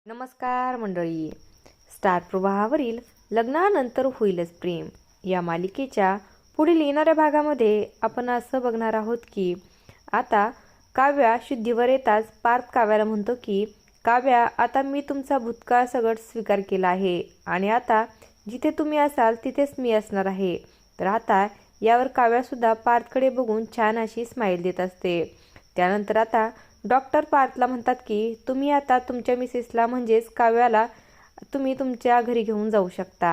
नमस्कार मंडळी. स्टार प्रवाहावरील लग्नानंतर होईलच प्रेम या मालिकेच्या पुढील येणाऱ्या भागामध्ये आपण असं बघणार आहोत की आता काव्या शुद्धीवर येताच पार्थ काव्याला म्हणतो की काव्या, आता मी तुमचा भूतकाळ सगळं स्वीकार केला आहे आणि आता जिथे तुम्ही असाल तिथेच मी असणार आहे. तर आता यावर काव्यासुद्धा पार्थकडे बघून छान अशी स्माईल देत असते. त्यानंतर आता डॉक्टर पार्थला म्हणतात की तुम्ही आता तुमच्या मिसेसला म्हणजेच काव्याला तुम्ही तुमच्या घरी घेऊन जाऊ शकता.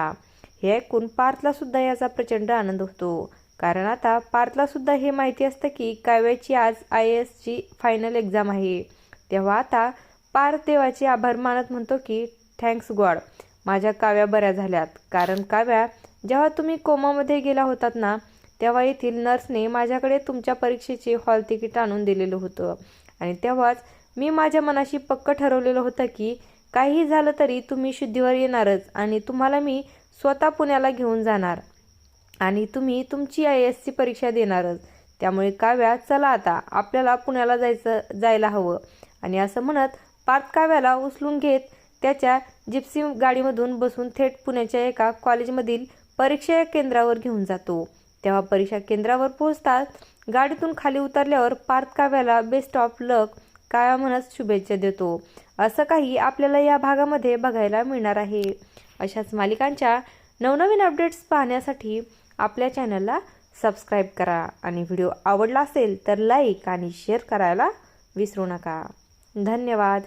हे ऐकून पार्थला सुद्धा याचा प्रचंड आनंद होतो, कारण आता पार्थला सुद्धा हे माहिती असतं की काव्याची आज IASची फायनल एक्झाम आहे. तेव्हा आता पार्थ देवाचे आभार मानत म्हणतो की थँक्स गॉड, माझ्या काव्या बऱ्या झाल्यात. कारण काव्या, जेव्हा तुम्ही कोमामध्ये गेला होतात ना, तेव्हा येथील नर्सने माझ्याकडे तुमच्या परीक्षेचे हॉल तिकीट आणून दिलेलं होतं आणि तेव्हाच मी माझ्या मनाशी पक्क ठरवलेलं होतं की काहीही झालं तरी तुम्ही शुद्धीवर येणारच आणि तुम्हाला मी स्वतः पुण्याला घेऊन जाणार आणि तुम्ही तुमची IASची परीक्षा देणारच. त्यामुळे काव्या, चला आता आपल्याला पुण्याला जायला हवं. आणि असं म्हणत पार्थ काव्याला उचलून घेत त्याच्या जिप्सी गाडीमधून बसून थेट पुण्याच्या एका कॉलेजमधील परीक्षा केंद्रावर घेऊन जातो. तेव्हा परीक्षा केंद्रावर पोहोचताच गाडीतून खाली उतरल्यावर पार्थ काव्याला बेस्ट ऑफ लक काव्या म्हणत शुभेच्छा देतो. असं काही आपल्याला या भागामध्ये बघायला मिळणार आहे. अशाच मालिकांच्या नवनवीन अपडेट्स पाहण्यासाठी आपल्या चॅनलला सबस्क्राईब करा आणि व्हिडिओ आवडला असेल तर लाईक आणि शेअर करायला विसरू नका. धन्यवाद.